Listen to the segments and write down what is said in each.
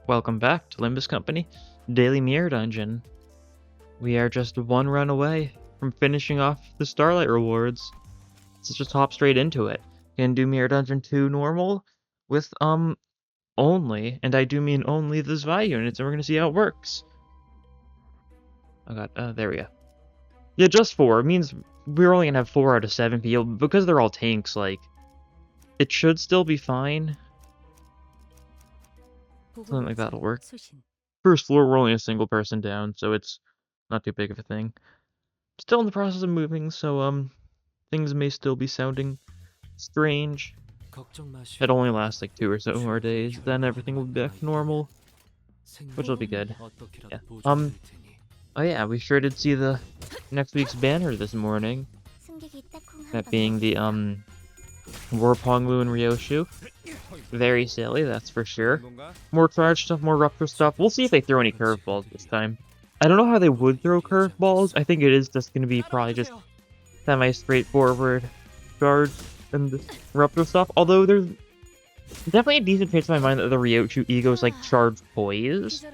Welcome back to Limbus Company Daily Mirror Dungeon. We are just one run away from finishing off the Starlight rewards. Let's just hop straight into it. Gonna do Mirror Dungeon 2 normal with only, and I do mean only, the Zwei units, and we're gonna see how it works. Oh god, there we go. Yeah, just 4. It means we're only gonna have 4 out of 7 people, because they're all tanks, like, it should still be fine. Something like that'll work. First floor, we're only a single person down, so it's not too big of a thing. Still in the process of moving, so things may still be sounding strange. It only lasts like 2 or so more days, then everything will be back to normal, which will be good. Yeah. Oh yeah, we sure did see the next week's banner this morning. That being the Warp Honglu and Ryoshu. Very silly, that's for sure. More charge stuff, more rupture stuff. We'll see if they throw any curveballs this time. I don't know how they would throw curveballs. I think it is just going to be probably just semi-straightforward charge and rupture stuff. Although there's definitely a decent chance in my mind that the Ryoshu Ego is like charge poise.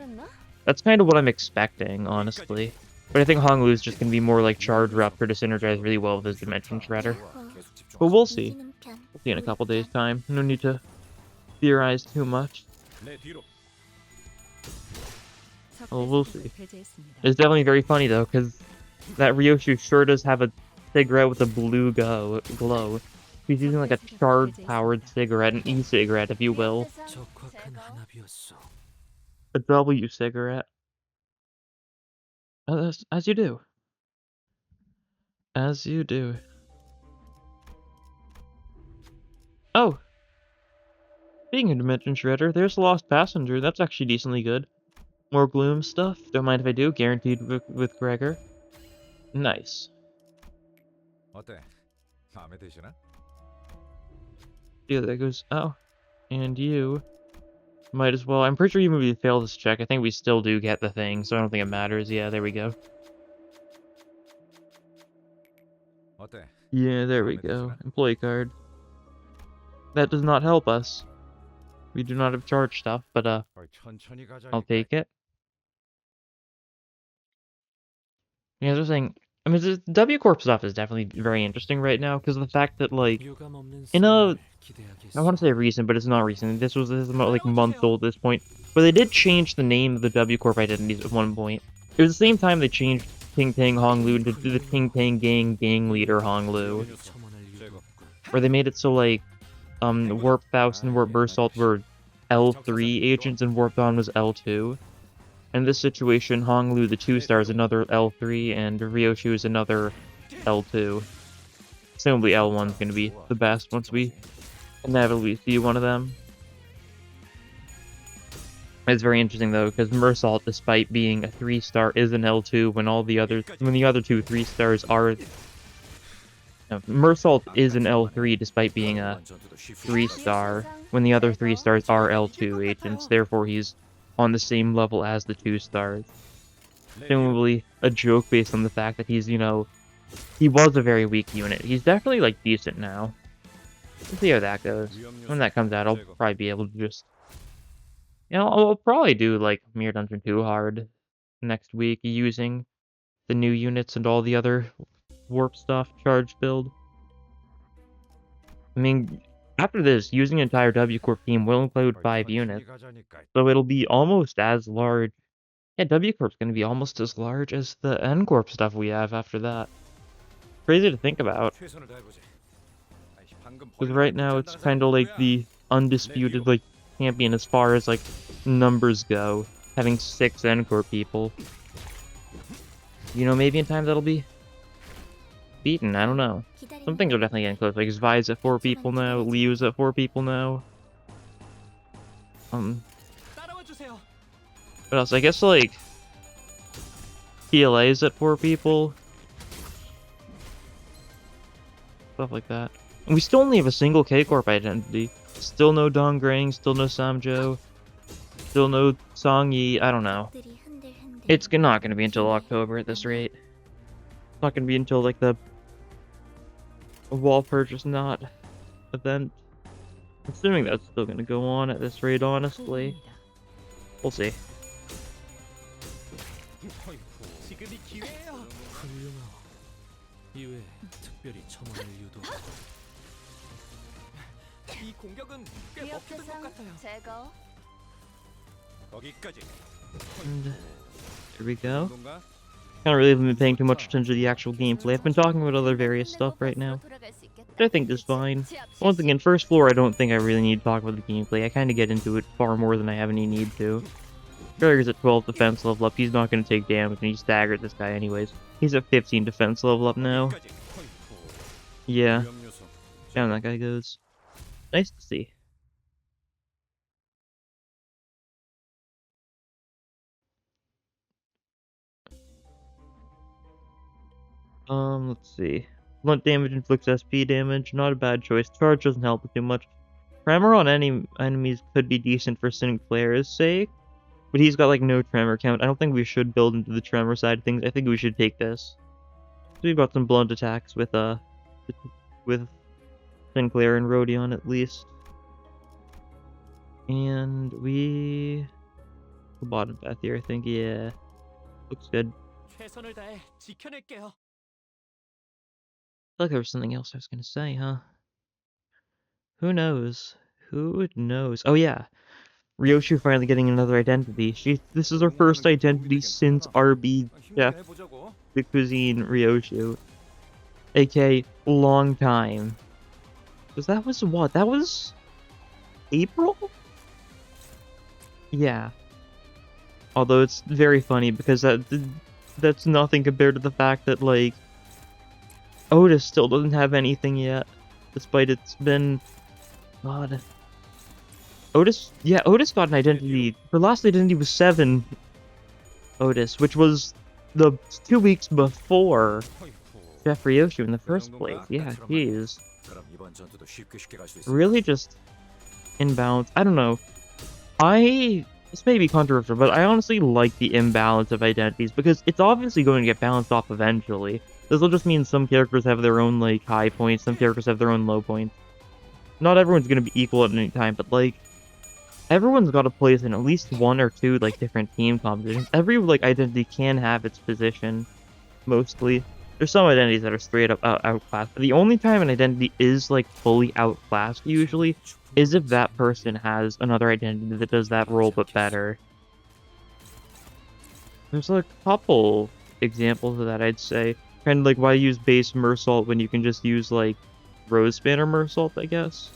That's kind of what I'm expecting, honestly. But I think Honglu is just going to be more like charge rupture to synergize really well with his Dimension Shredder. But we'll see. We'll see in a couple days' time. No need to theorize too much. Well, we'll see. It's definitely very funny though, because that Ryoshu sure does have a cigarette with a blue glow. He's using like a charge-powered cigarette, an e-cigarette, if you will. A W cigarette. As you do. As you do. Oh! Speaking of Dimension Shredder, there's Lost Passenger. That's actually decently good. More Gloom stuff. Don't mind if I do. Guaranteed with Gregor. Nice. Yeah, that goes. Oh. And you. Might as well. I'm pretty sure even if we fail this check, I think we still do get the thing, so I don't think it matters. Yeah, there we go. Yeah, there we go. Employee card. That does not help us. We do not have charge stuff, but I'll take it. Yeah, I was saying, I mean, the W Corp stuff is definitely very interesting right now, because of the fact that, like, in a, I want to say recent, but it's not recent. This is about, like, month old at this point. But they did change the name of the W Corp identities at one point. It was the same time they changed Ting Tang Honglu to the Ting Tang gang leader Honglu. Where they made it so, like, Warp Faust and Warp Bersault were L3 agents and Warp Dawn was L2. In this situation, Honglu, the 2-star, is another L3, and Ryoshu is another L2. Presumably L1 is going to be the best once we inevitably see one of them. It's very interesting though, because Mersault, despite being a 3-star, is an L2 when the other 2 3-stars are. Mersault is an L3 despite being a 3-star when the other 3-stars are L2 agents. Therefore, he's on the same level as the 2-stars. Presumably a joke based on the fact that he's, he was a very weak unit. He's definitely, like, decent now. We'll see how that goes. When that comes out, I'll probably be able to just... I'll probably do, like, Mirror Dungeon 2 hard next week, using the new units and all the other warp stuff, charge build. I mean, after this, using an entire W Corp team will include 5 units, so it'll be almost as large. Yeah, W Corp's gonna be almost as large as the N Corp stuff we have after that. Crazy to think about. Because right now it's kind of like the undisputed, like, champion as far as, like, numbers go, having 6 N Corp people. Maybe in time that'll be beaten, I don't know. Some things are definitely getting close, like Zwei's at 4 people now, Liu's at 4 people now. What else? I guess, like, PLA's at 4 people. Stuff like that. And we still only have a single K-Corp identity. Still no Donggrang, still no Samjo, still no Songyi, I don't know. It's not gonna be until October at this rate. It's not gonna be until, like, the wall purchase not event. Assuming that's still gonna go on at this rate, honestly. We'll see. 지금이 기회예요. 훌륭하오. 이외에 특별히 첨언할 이유도 없고. 이 공격은 꽤 먹히는 것 같아요. 제거. 거기까지. And here we go. 뭔가? Can't really haven't been paying too much attention to the actual gameplay. I've been talking about other various stuff right now, which I think is fine. Once again, first floor, I don't think I really need to talk about the gameplay. I kind of get into it far more than I have any need to. Trigger's at 12 defense level up. He's not going to take damage, and he staggered this guy anyways. He's at 15 defense level up now. Yeah, down that guy goes. Nice to see. Let's see. Blunt damage inflicts SP damage. Not a bad choice. Charge doesn't help it too much. Tremor on any enemies could be decent for Sinclair's sake, but he's got like no tremor count. I don't think we should build into the tremor side of things. I think we should take this. So we've got some blunt attacks with Sinclair and Rodion at least. And we the bottom path here, I think. Yeah. Looks good. 최선을 다해 지켜낼게요. I feel like there was something else I was gonna say, huh? Who knows? Who knows? Oh yeah, Ryoshu finally getting another identity. This is her first identity since RB Chef the Cuisine Ryoshu, aka long time. Cause that was what? That was April? Yeah. Although it's very funny because that's nothing compared to the fact that like Otis still doesn't have anything yet, despite it's been God. Otis got an identity. Her last identity was 7. Otis, which was the 2 weeks before Chef Ryoshu in the first place. Yeah, he's really just imbalanced. I don't know. This may be controversial, but I honestly like the imbalance of identities because it's obviously going to get balanced off eventually. This will just mean some characters have their own like high points, some characters have their own low points. Not everyone's going to be equal at any time, but like everyone's got a place in at least 1 or 2 like different team compositions. Every like identity can have its position, mostly. There's some identities that are straight up outclassed, but the only time an identity is like fully outclassed usually is if that person has another identity that does that role but better. There's a couple examples of that, I'd say. Kind of like why use base Mersault when you can just use like Rose Spanner Mersault, I guess.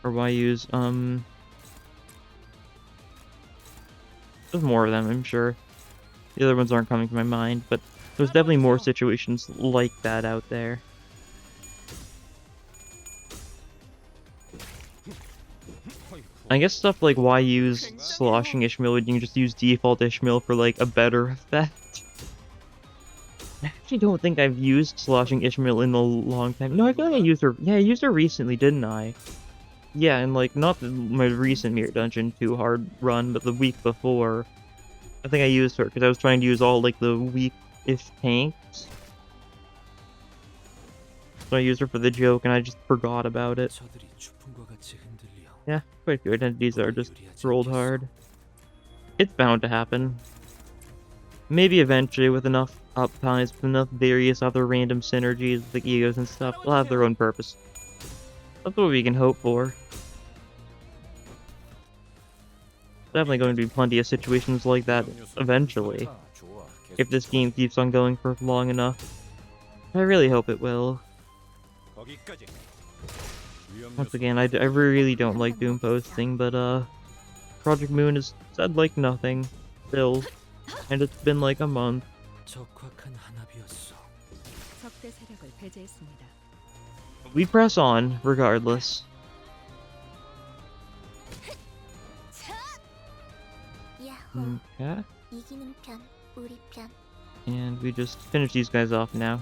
Or why use there's more of them, I'm sure. The other ones aren't coming to my mind, but there's definitely more situations like that out there. I guess stuff like why use Sloshing Ishmael when you can just use default Ishmael for like a better effect. I actually don't think I've used Sloshing Ishmael in a long time. No, I feel like I used her. Yeah, I used her recently, didn't I? Yeah, and like not my recent Mirror Dungeon 2 hard run, but the week before. I think I used her because I was trying to use all like the weak-ish tanks. So I used her for the joke, and I just forgot about it. Yeah, quite a few identities are just rolled hard. It's bound to happen. Maybe eventually, with enough uptimes, with enough various other random synergies, like egos and stuff, they'll have their own purpose. That's what we can hope for. Definitely going to be plenty of situations like that eventually, if this game keeps on going for long enough. I really hope it will. Once again, I really don't like Doom posting, but Project Moon has said like nothing, still, and it's been like a month. We press on, regardless. Okay. And we just finish these guys off now.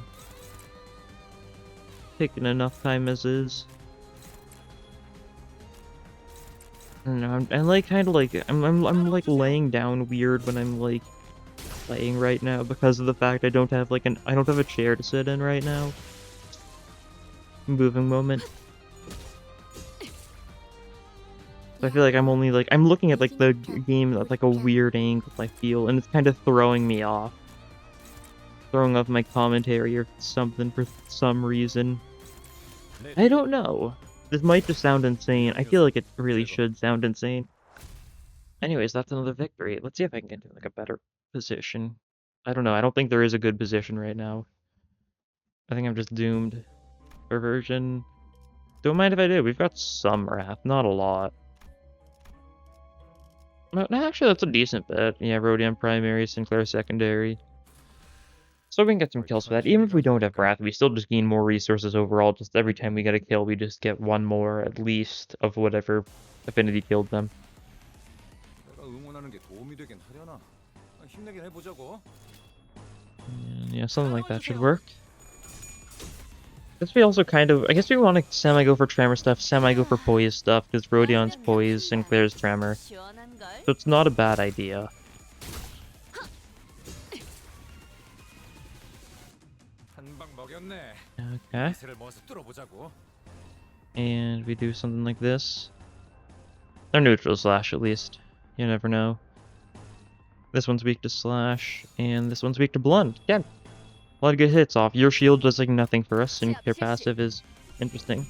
Taking enough time as is. I don't know, I'm like kind of like I'm like laying down weird when I'm like playing right now because of the fact I don't have like I don't have a chair to sit in right now. Moving moment. So I feel like I'm only like I'm looking at like the game at like a weird angle, I feel, and it's kind of throwing me off. Throwing off my commentary or something for some reason. I don't know. This might just sound insane. I feel like it really should sound insane. Anyways, that's another victory. Let's see if I can get to like a better position. I don't know. I don't think there is a good position right now. I think I'm just doomed. Perversion. Don't mind if I do. We've got some wrath, not a lot. No, actually, that's a decent bit. Yeah, Rodion primary, Sinclair secondary. So we can get some kills for that. Even if we don't have wrath, we still just gain more resources overall. Just every time we get a kill, we just get one more, at least, of whatever affinity killed them. Yeah, something like that should work. I guess we also kind of, I guess we want to semi-go for Tremor stuff, semi-go for Poise stuff, because Rodion's Poise, Sinclair's Tremor. So it's not a bad idea. Okay. And we do something like this. They're neutral slash, at least. You never know. This one's weak to slash, and this one's weak to blunt. Yeah. A lot of good hits off. Your shield does like nothing for us, and their passive is interesting.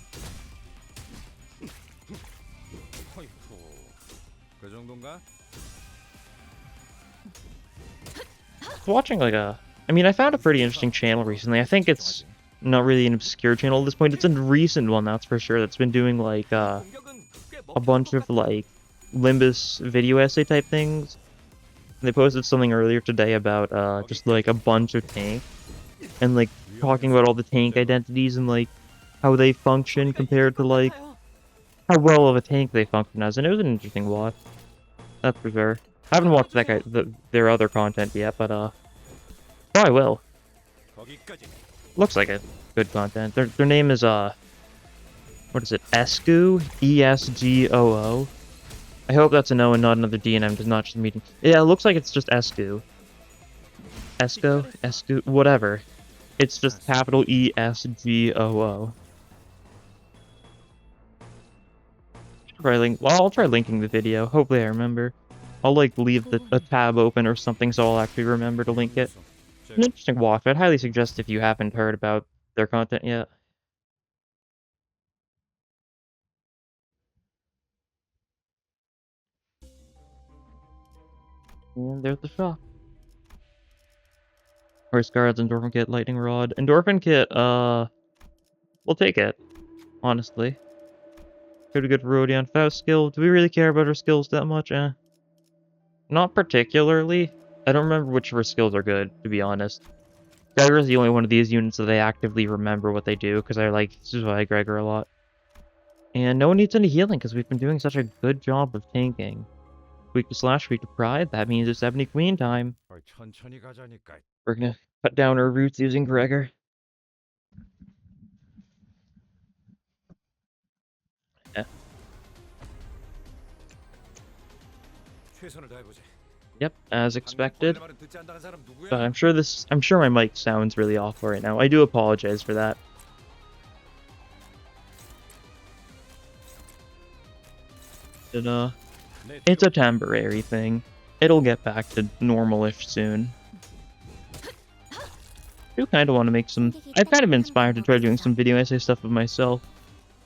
Watching like a... I mean, I found a pretty interesting channel recently. I think it's not really an obscure channel at this point. It's a recent one, that's for sure, that's been doing like a bunch of like Limbus video essay type things. They posted something earlier today about just like a bunch of tanks and like talking about all the tank identities and like how they function compared to like how well of a tank they function as, and it was an interesting watch. That's for sure. I haven't watched that guy their other content yet, but oh, I will. Looks like it. Good content. Their name is what is it? ESGOO? ESGOO. I hope that's an O and not another D, and I'm just not just meeting. Yeah, it looks like it's just ESGOO. ESGOO, whatever. It's just capital ESGOO. Well, I'll try linking the video. Hopefully I remember. I'll like leave a tab open or something so I'll actually remember to link it. It's an interesting watch. I'd highly suggest if you haven't heard about their content yet. And there's the shop. Horse guards, endorphin kit, lightning rod. Endorphin kit, we'll take it. Honestly. Pretty good Rodion Faust skill. Do we really care about her skills that much? Not particularly. I don't remember which of her skills are good, to be honest. Gregor is the only one of these units that I actively remember what they do, because I like Zwei Gregor a lot. And no one needs any healing, because we've been doing such a good job of tanking. Weak to slash, weak to pride, that means it's 70 queen time. We're gonna cut down our roots using Gregor. Yeah. Yep, as expected. But I'm sure my mic sounds really awful right now. I do apologize for that. It's a temporary thing. It'll get back to normal-ish soon. I do kind of want to make some... I've kind of been inspired to try doing some video essay stuff of myself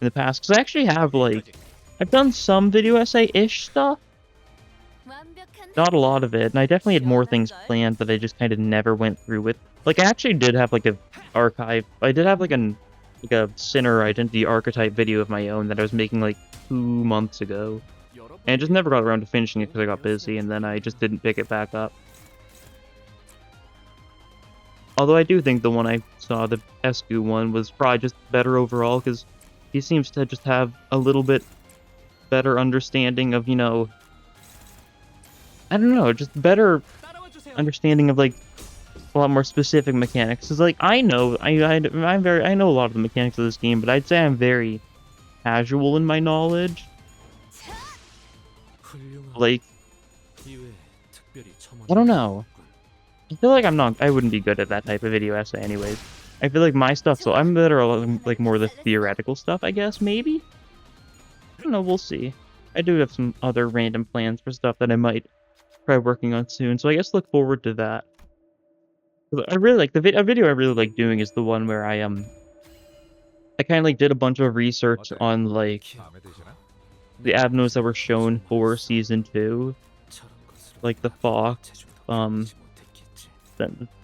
in the past, because I actually have, like... I've done some video essay-ish stuff. Not a lot of it, and I definitely had more things planned that I just kind of never went through with. Like, I actually did have, like, a archive... I did have, like, a Sinner Identity archetype video of my own that I was making, like, 2 months ago. And I just never got around to finishing it because I got busy, and then I just didn't pick it back up. Although I do think the one I saw, the ESGOO one, was probably just better overall, because he seems to just have a little bit better understanding of, you know... I don't know, just better understanding of, like, a lot more specific mechanics. Because, like, I know, I know a lot of the mechanics of this game, but I'd say I'm very casual in my knowledge. Like, I don't know. I feel like I wouldn't be good at that type of video essay anyways. I feel like my stuff, so I'm better at, like, more of the theoretical stuff, I guess, maybe? I don't know, we'll see. I do have some other random plans for stuff that I might try working on soon, so I guess look forward to that. I really like a video I really like doing is the one where I kind of like did a bunch of research on like the avenues that were shown for season 2, like the Fox,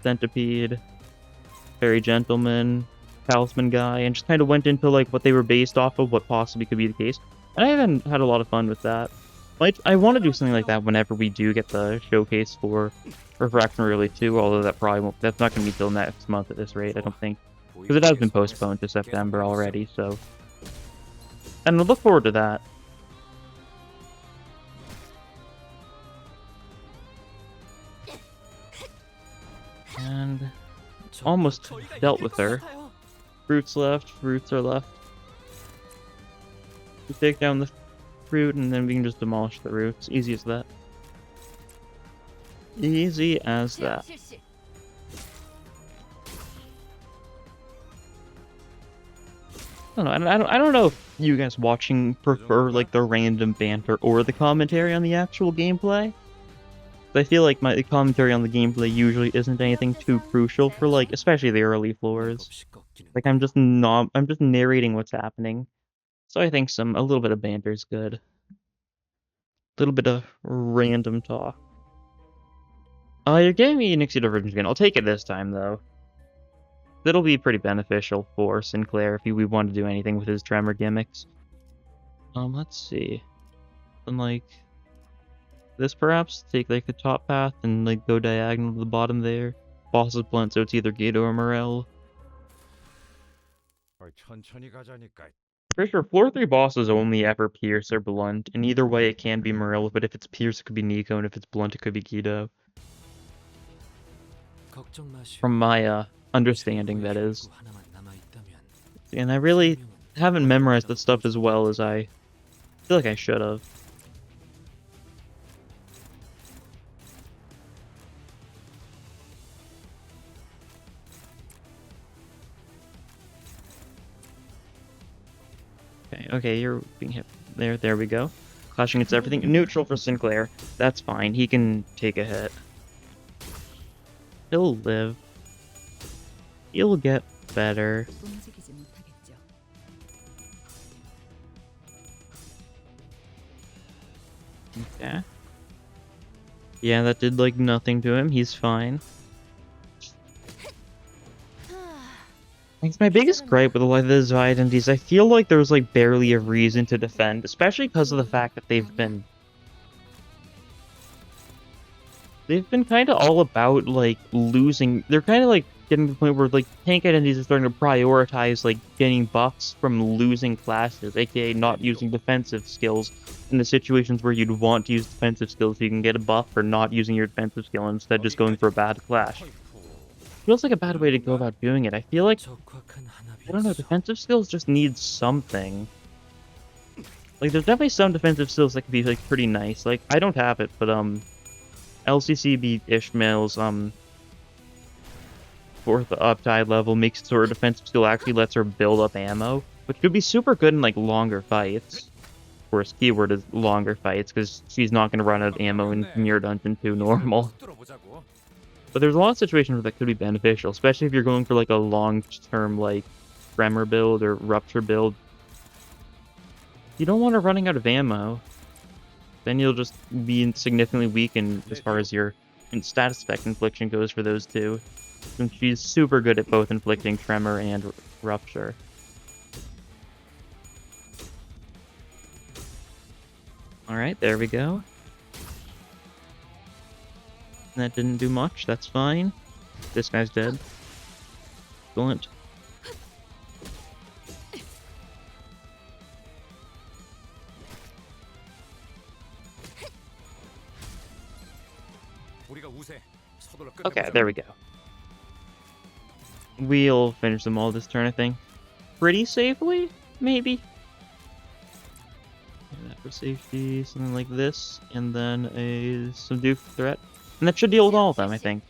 Centipede, Fairy Gentleman, Talisman Guy, and just kind of went into like what they were based off of, what possibly could be the case. And I haven't had a lot of fun with that. Like, I want to do something like that whenever we do get the showcase for Refraction Relay 2, although that's not going to be till next month at this rate, I don't think. Because it has been postponed to September already, so... And I look forward to that. And... almost dealt with her. Fruits left, fruits are left. We take down the fruit, and then we can just demolish the roots. Easy as that. Easy as that. I don't know if you guys watching prefer like the random banter or the commentary on the actual gameplay. But I feel like my commentary on the gameplay usually isn't anything too crucial for like, especially the early floors. Like I'm just narrating what's happening. So I think a little bit of banter is good. A little bit of random talk. You're giving me an Nixie Divergence again. I'll take it this time though. That'll be pretty beneficial for Sinclair if we want to do anything with his tremor gimmicks. Let's see. And like this perhaps? Take like the top path and like go diagonal to the bottom there. Boss is blunt, so it's either Guida or Morel. Pretty sure floor 3 bosses only ever pierce or blunt, and either way it can be Morel, but if it's pierce it could be Nico, and if it's blunt it could be Guido. From my understanding, that is. And I really haven't memorized the stuff as well as I feel like I should have. Okay, you're being hit. There we go. Clashing against everything. Neutral for Sinclair. That's fine. He can take a hit. He'll live. He'll get better. Okay. Yeah, that did like nothing to him. He's fine. I think my biggest gripe with a lot of the Zwei identities, I feel like there's like barely a reason to defend, especially because of the fact that they've been kind of all about like losing. They're kind of like getting to the point where like tank identities are starting to prioritize like getting buffs from losing classes, aka not using defensive skills in the situations where you'd want to use defensive skills so you can get a buff for not using your defensive skill instead just going for a bad clash. Feels like a bad way to go about doing it. I feel like, I don't know, defensive skills just need something. Like, there's definitely some defensive skills that could be, like, pretty nice. Like, I don't have it, but, LCC beat Ishmael's, 4th uptide level makes it so her defensive skill actually lets her build up ammo, which could be super good in, like, longer fights. Of course, keyword is longer fights, because she's not going to run out of ammo in Mirror Dungeon 2 normal. But there's a lot of situations where that could be beneficial, especially if you're going for like a long-term like tremor build or rupture build. You don't want her running out of ammo. Then you'll just be significantly weakened as far as your status effect infliction goes for those two. And she's super good at both inflicting tremor and rupture. Alright, there we go. That didn't do much, that's fine. This guy's dead. Excellent. Okay, there we go. We'll finish them all this turn, I think. Pretty safely? Maybe? That for safety, something like this, and then a subdue threat. And that should deal with all of them, I think.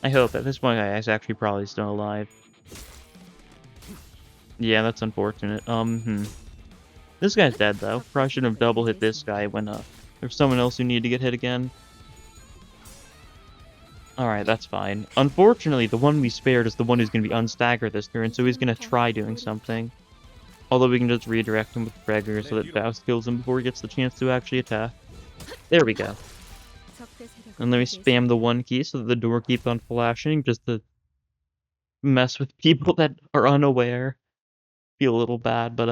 I hope. At this one guy is actually probably still alive. Yeah, that's unfortunate. This guy's dead, though. Probably shouldn't have double hit this guy when, there's someone else who needed to get hit again. Alright, that's fine. Unfortunately, the one we spared is the one who's going to be unstaggered this turn, so he's going to try doing something. Although we can just redirect him with Gregor so that Faust kills him before he gets the chance to actually attack. There we go. And then we spam the 1 key so that the door keeps on flashing, just to mess with people that are unaware. Feel a little bad, but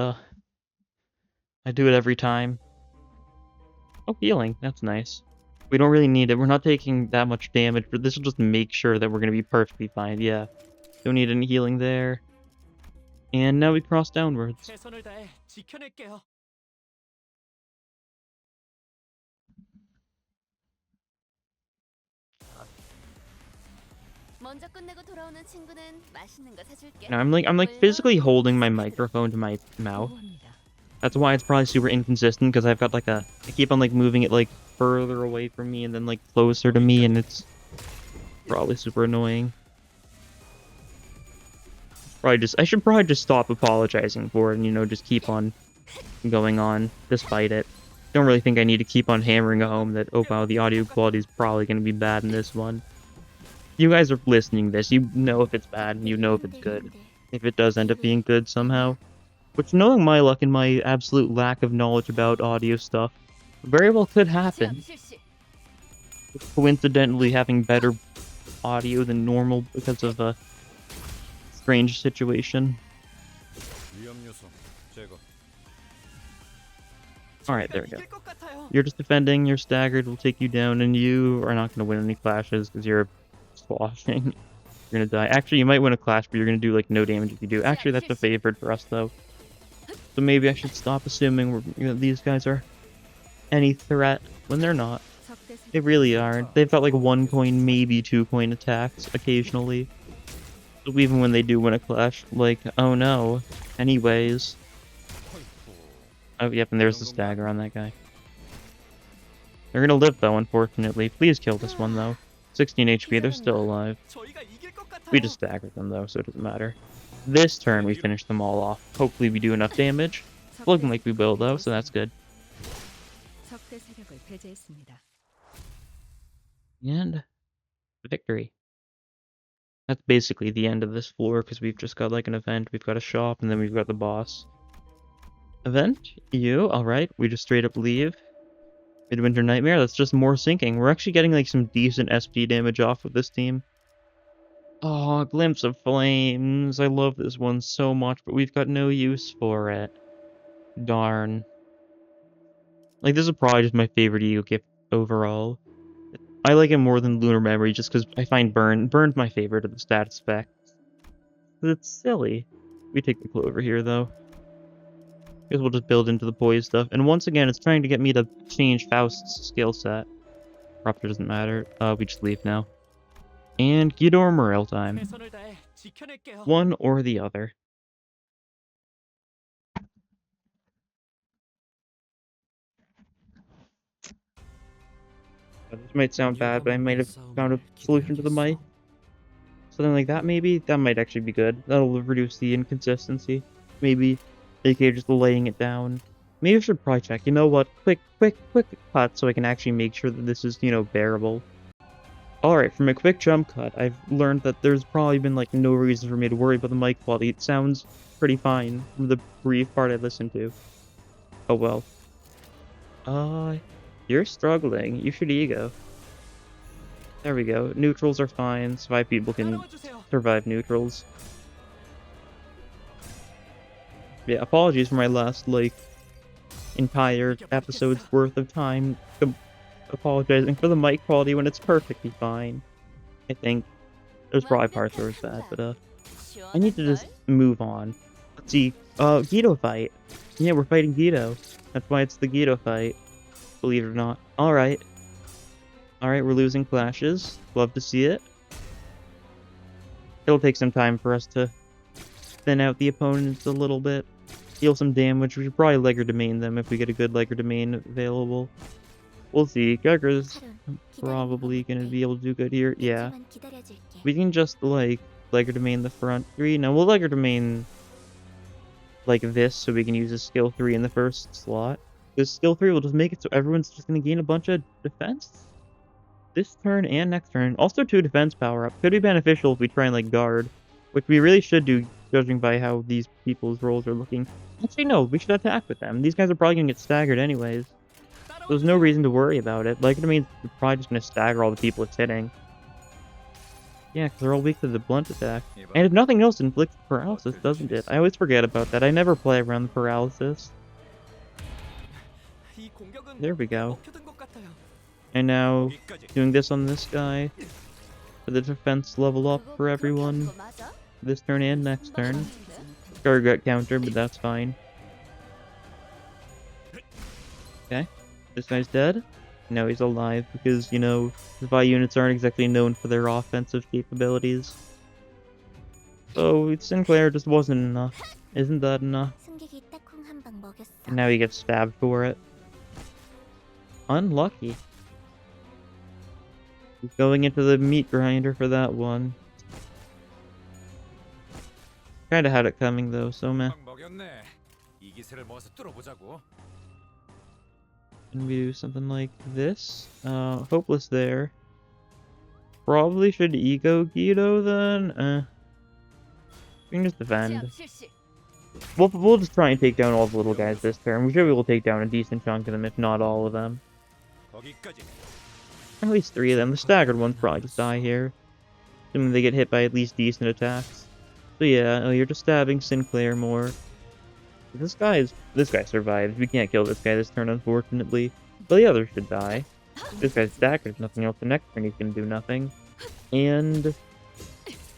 I do it every time. Oh, healing. That's nice. We don't really need it. We're not taking that much damage, but this will just make sure that we're going to be perfectly fine. Yeah. Don't need any healing there. And now we cross downwards. 최선을 다해 지켜낼게요. Now I'm like physically holding my microphone to my mouth. That's why it's probably super inconsistent, because I've got like I keep on like moving it like further away from me and then like closer to me, and it's probably super annoying. I should probably just stop apologizing for it and, you know, just keep on going on despite it. Don't really think I need to keep on hammering home that, oh wow, the audio quality is probably going to be bad in this one. You guys are listening to this, you know if it's bad and you know if it's good. If it does end up being good somehow. Which, knowing my luck and my absolute lack of knowledge about audio stuff, very well could happen. Coincidentally having better audio than normal because of a strange situation. Alright, there we go. You're just defending, you're staggered, we'll take you down, and you are not going to win any clashes because you're sloshing. You're going to die. Actually, you might win a clash, but you're going to do like no damage if you do. Actually, that's a favored for us though. So maybe I should stop assuming these guys are any threat when they're not. They really aren't. They've got like 1 coin, maybe 2 coin attacks occasionally. So even when they do win a clash, like, oh no. Anyways. Oh, yep, and there's the stagger on that guy. They're gonna live though, unfortunately. Please kill this one though. 16 HP, they're still alive. We just staggered them though, so it doesn't matter. This turn, we finish them all off. Hopefully we do enough damage. It's looking like we will though, so that's good. And victory. That's basically the end of this floor, because we've just got like an event, we've got a shop, and then we've got the boss. Event? You? Alright, we just straight up leave. Midwinter Nightmare, that's just more sinking. We're actually getting like some decent SP damage off of this team. Oh, Glimpse of Flames. I love this one so much, but we've got no use for it. Darn. Like, this is probably just my favorite ESGOO gift overall. I like it more than Lunar Memory just because I find Burn's my favorite of the status effects. It's silly. We take the Clover here, though. Guess we'll just build into the poise stuff. And once again, it's trying to get me to change Faust's skill set. Rupture doesn't matter. We just leave now. And Guida or Morel time. One or the other. This might sound bad, but I might have found a solution to the mic. Something like that, maybe? That might actually be good. That'll reduce the inconsistency. Maybe, aka just laying it down. Maybe I should probably check. You know what? Quick cut so I can actually make sure that this is, you know, bearable. Alright, from a quick jump cut, I've learned that there's probably been, like, no reason for me to worry about the mic quality. It sounds pretty fine from the brief part I listened to. Oh well. You're struggling. You should ego. There we go. Neutrals are fine. 5 people can survive neutrals. Yeah, apologies for my last, like, entire episode's worth of time apologizing for the mic quality when it's perfectly fine. I think there's probably parts where it's bad, but I need to just move on. Let's see. Guido fight. Yeah, we're fighting Guido. That's why it's the Guido fight. Believe it or not. Alright. Alright, we're losing clashes. Love to see it. It'll take some time for us to thin out the opponents a little bit. Deal some damage. We should probably legerdemain them if we get a good legerdemain available. We'll see. Gregor's probably gonna be able to do good here. Yeah. We can just, like, legerdemain the front three. No, we'll legerdemain like this so we can use his skill 3 in the first slot. This skill 3 will just make it so everyone's just going to gain a bunch of defense this turn and next turn. Also 2 defense power up. Could be beneficial if we try and like guard, which we really should do judging by how these people's rolls are looking. Actually no, we should attack with them. These guys are probably going to get staggered anyways. There's no reason to worry about it. Like, I mean, we're probably just going to stagger all the people it's hitting. Yeah, because they're all weak to the blunt attack. And if nothing else, inflicts paralysis, doesn't it? I always forget about that. I never play around the paralysis. There we go. And now, doing this on this guy. For the defense level up for everyone. This turn and next turn. Sure, got counter, but that's fine. Okay. This guy's dead. No, he's alive because, you know, the Zwei units aren't exactly known for their offensive capabilities. So, Sinclair just wasn't enough. Isn't that enough? And now he gets stabbed for it. Unlucky. He's going into the meat grinder for that one. Kinda had it coming though, so meh. Can we do something like this? Hopeless there. Probably should ego Guido then? We can just defend. We'll just try and take down all the little guys this turn. We should be able to take down a decent chunk of them, if not all of them. At least 3 of them. The staggered ones probably just die here. Assuming they get hit by at least decent attacks. So yeah, you're just stabbing Sinclair more. This guy survives. We can't kill this guy this turn, unfortunately. But the others should die. This guy's staggered. Nothing else. The next turn he's gonna do nothing. And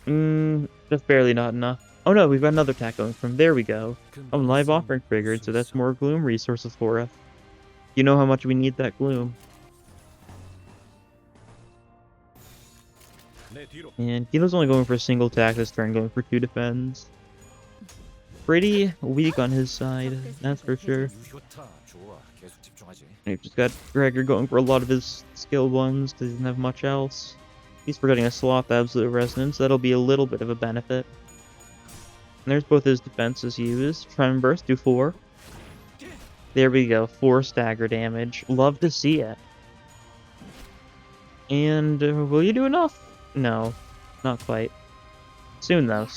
just barely not enough. Oh no, we've got another attack going from. There we go. Oh, live offering triggered, so that's more gloom resources for us. You know how much we need that gloom. And Guido's only going for a single attack this turn, going for 2 defends. Pretty weak on his side, that's for sure. And we've just got Gregor going for a lot of his skill ones, because he doesn't have much else. He's forgetting a Sloth Absolute Resonance, that'll be a little bit of a benefit. And there's both his defenses used. Try and burst, do 4. There we go, 4 stagger damage. Love to see it. And will you do enough? No, not quite. Soon though.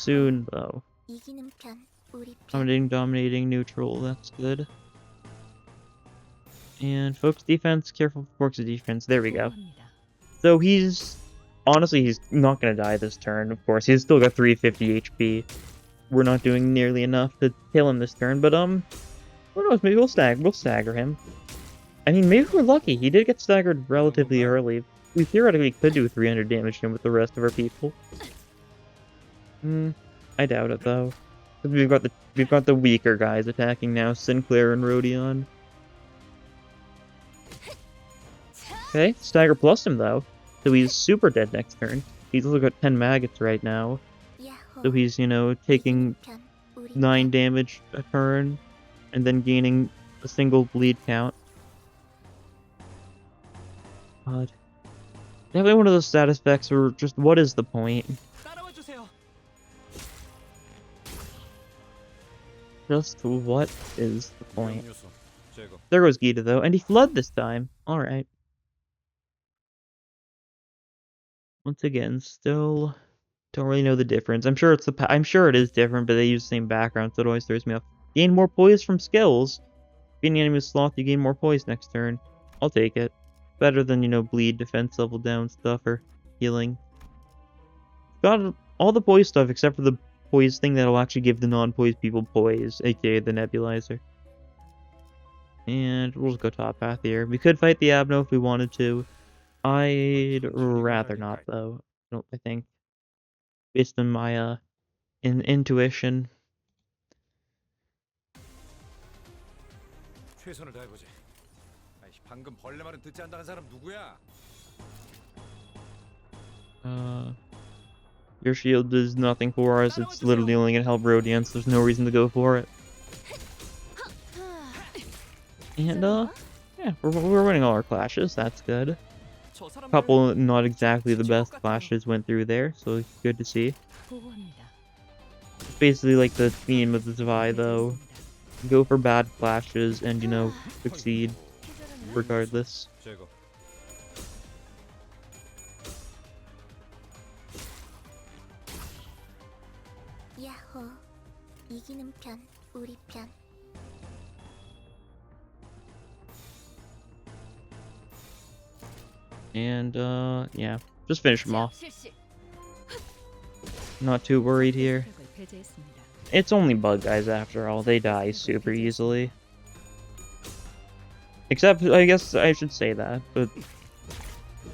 Dominating, neutral, that's good. And focus defense, careful focus defense, there we go. So honestly, he's not gonna die this turn, of course. He's still got 350 HP. We're not doing nearly enough to kill him this turn, but who knows, maybe we'll stagger him. I mean, maybe we're lucky, he did get staggered relatively early. We theoretically could do 300 damage to him with the rest of our people. I doubt it though. We've got the weaker guys attacking now, Sinclair and Rodion. Okay, stagger plus him though, so he's super dead next turn. He's also got 10 maggots right now, so he's, you know, taking 9 damage a turn, and then gaining a single bleed count. God. Definitely one of those status effects where just, what is the point? Just what is the point? There goes Guida though, and he fled this time. Alright. Once again, still don't really know the difference. I'm sure it is different, but they use the same background, so it always throws me off. Gain more poise from skills. Being the enemy with Sloth, you gain more poise next turn. I'll take it. Better than, you know, bleed, defense level down stuff, or healing. Got all the poise stuff except for the poise thing that'll actually give the non-poise people poise, aka the nebulizer. And we'll just go top path here. We could fight the Abno if we wanted to. I'd rather not, though. I think. Based on my intuition. Your shield does nothing for us, it's literally only gonna help Rodion, so there's no reason to go for it. And, yeah, we're winning all our clashes, that's good. A couple not exactly the best clashes went through there, so good to see. It's basically like the theme of the Zwei, though. Go for bad flashes and, you know, succeed regardless. 제거. 야호, 이기는 편, 우리 편. And, yeah. Just finish them off. Not too worried here. It's only bug guys after all. They die super easily. Except, I guess I should say that, but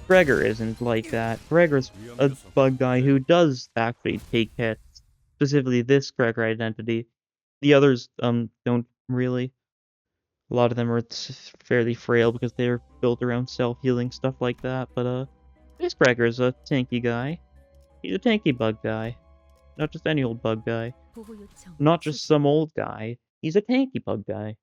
Gregor isn't like that. Gregor's a bug guy who does actually take hits. Specifically this Gregor identity. The others, don't really. A lot of them are fairly frail because they're built around self-healing, stuff like that, but, this Gregor's a tanky guy. He's a tanky bug guy. Not just any old bug guy. Not just some old guy. He's a tanky bug guy.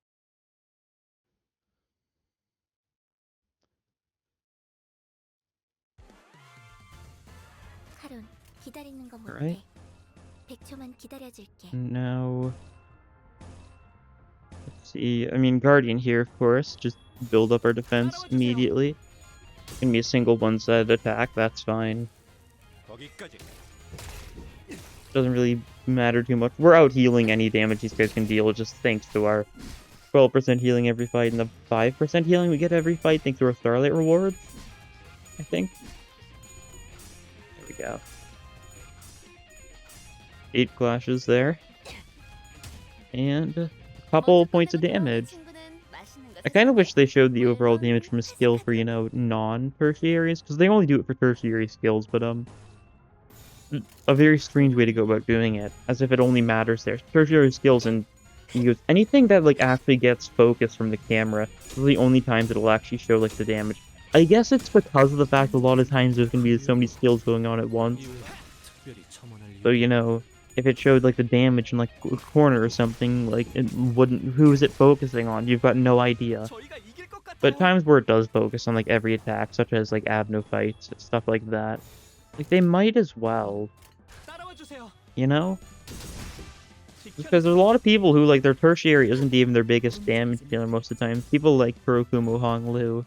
카론, 기다리는 거 Alright. 못해. 100초만 기다려줄게. Now, let's see. I mean, Guardian here, of course. Just build up our defense immediately. It's gonna be a single one-sided attack. That's fine. 거기까지. Doesn't really matter too much. We're out healing any damage these guys can deal just thanks to our 12% healing every fight and the 5% healing we get every fight thanks to our Starlight rewards. I think. There we go. 8 clashes there. And a couple points of damage. I kind of wish they showed the overall damage from a skill for, you know, non-tertiaries, because they only do it for tertiary skills, but, a very strange way to go about doing it, as if it only matters there. Tertiary skills and anything that, like, actually gets focus from the camera, those are the only times it'll actually show, like, the damage. I guess it's because of the fact a lot of times there's gonna be so many skills going on at once. So, you know, if it showed, like, the damage in, like, a corner or something, like, it wouldn't... Who is it focusing on? You've got no idea. But times where it does focus on, like, every attack, such as, like, Abno fights, stuff like that, like, they might as well. You know? Because there's a lot of people who, like, their tertiary isn't even their biggest damage dealer most of the time. People like Kurokumo Honglu,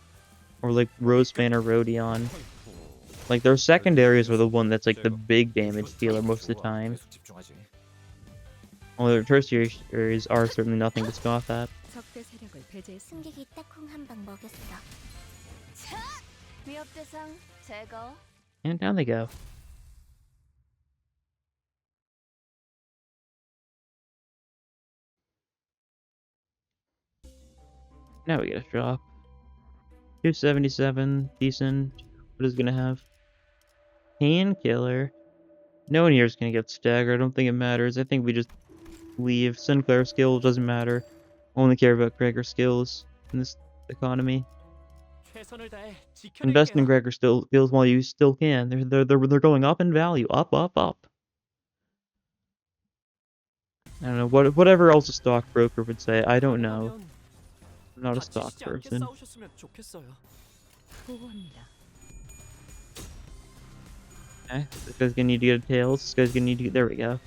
or, like, Rosefan or Rodion. Like, their secondaries are the one that's, like, the big damage dealer most of the time. Although their tertiaries are certainly nothing to scoff at. 승객이 딱콩 한 방 먹였어. 위협 대상 제거. And down they go. Now we get a drop. 277, decent. What is it gonna have? Painkiller. No one here is gonna get staggered. I don't think it matters. I think we just leave. Sinclair skill doesn't matter. Only care about Gregor skills in this economy. Invest in Gregor skills while you still can. They're going up in value. Up, up, up. I don't know, whatever else a stockbroker would say, I don't know. I'm not a stock person. Okay, this guy's gonna need to get a tails, this guy's gonna need to get... There we go.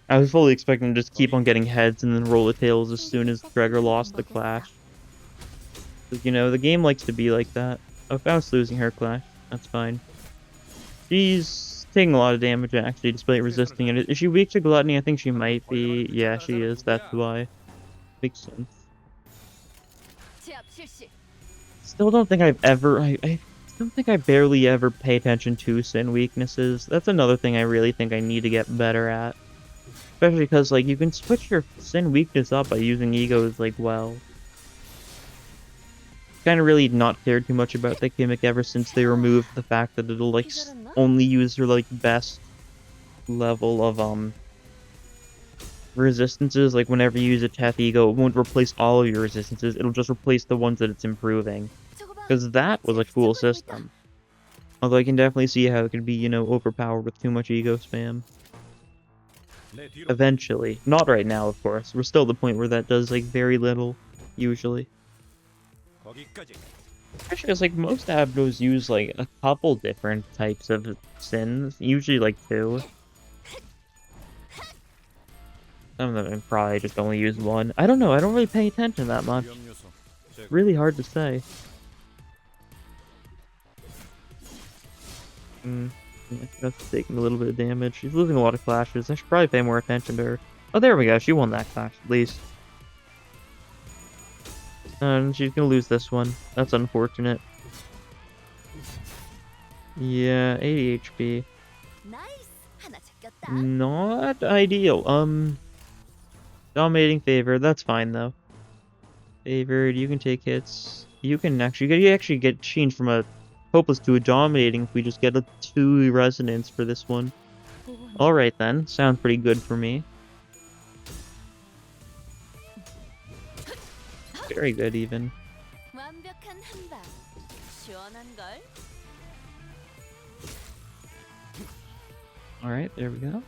I was fully expecting to just keep on getting heads and then roll the tails as soon as Gregor lost the clash. But, you know, the game likes to be like that. Oh, Faust losing her clash. That's fine. She's taking a lot of damage, actually, despite resisting it. Is she weak to Gluttony? I think she might be. Yeah, she is. That's why. Makes sense. Still don't think I've ever... I don't think I barely ever pay attention to Sin weaknesses. That's another thing I really think I need to get better at. Especially because, like, you can switch your Sin weakness up by using egos, like, well. Kind of really not cared too much about that gimmick ever since they removed the fact that it'll, like, only use your, like, best level of, resistances. Like, whenever you use a Teth Ego, it won't replace all of your resistances, it'll just replace the ones that it's improving. Because that was a cool system. Although I can definitely see how it could be, you know, overpowered with too much ego spam. Eventually. Not right now, of course. We're still at the point where that does, like, very little, usually. Especially because, like, most Abnos use, like, a couple different types of Sins. Usually, like, 2. Some of them I probably just only use one. I don't know, I don't really pay attention that much. 위험 요소 제거. Really hard to say. Yeah, that's taking a little bit of damage. She's losing a lot of clashes. I should probably pay more attention to her. Oh, there we go. She won that clash, at least. And she's gonna lose this one. That's unfortunate. Yeah, 80 HP. 나이스. 하나 잡혔다. Not ideal. Dominating favor. That's fine though. Favored. You can take hits. You can actually get changed from a hopeless to a dominating if we just get a 2 resonance for this one. 보호는 All right then. Sounds pretty good for me. Very good even. 완벽한 한방. 시원한 걸. All right, there we go.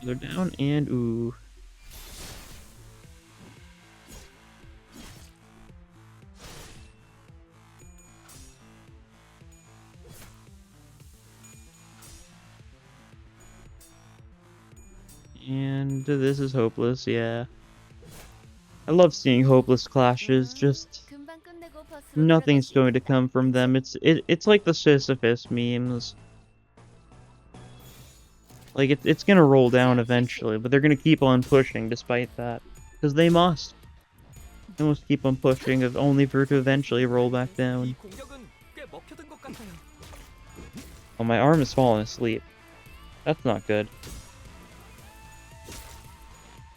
They're down and ooh. And this is hopeless, yeah. I love seeing hopeless clashes, just 금방 끝내고 버스로 nothing's 돌아가지. going to come from them. It's like the Sisyphus memes. Like it's gonna roll down eventually, but they're gonna keep on pushing despite that. Because they must. They must keep on pushing, if only for it to eventually roll back 이 down. 공격은 꽤 먹혀든 것 같아요. Oh, my arm is falling asleep. That's not good.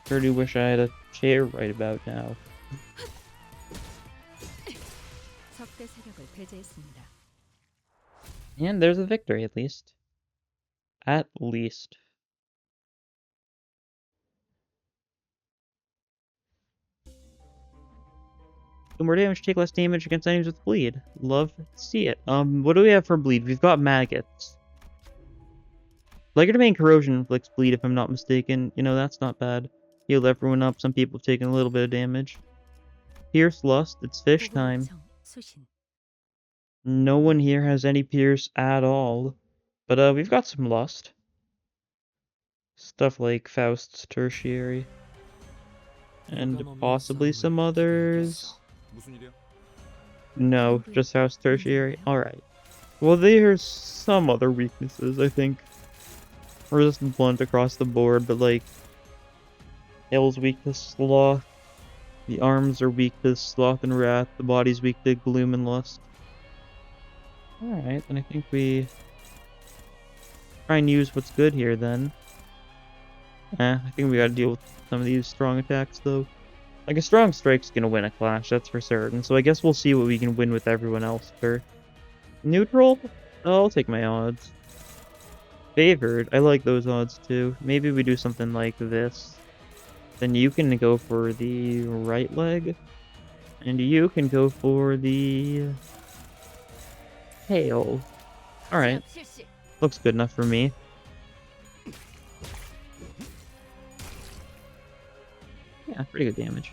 Sure do wish I had a chair right about now. 적대 세력을 배제했습니다. And there's a victory, at least. At least. Do more damage, take less damage against enemies with bleed. Love to see it. What do we have for bleed? We've got maggots. Legitimate corrosion inflicts bleed, if I'm not mistaken. You know, that's not bad. Healed everyone up. Some people have taken a little bit of damage. Pierce Lust. It's fish time. 보호 요청 수신. No one here has any Pierce at all. But, we've got some Lust. Stuff like Faust's Tertiary. And possibly some others. 무슨 일이야? No, just Faust's Tertiary. Alright. Well, there's some other weaknesses, I think. Resistant blunt across the board, but like... Hell's weak to Sloth. The arms are weak to Sloth and Wrath. The body's weak to Gloom and Lust. Alright, then I think we... try and use what's good here, then. I think we gotta deal with some of these strong attacks, though. Like, a strong strike's gonna win a clash, that's for certain. So I guess we'll see what we can win with everyone else for... Neutral? Oh, I'll take my odds. Favored? I like those odds, too. Maybe we do something like this. Then you can go for the right leg. And you can go for the... tail. Alright. 실시. Looks good enough for me. Yeah, pretty good damage.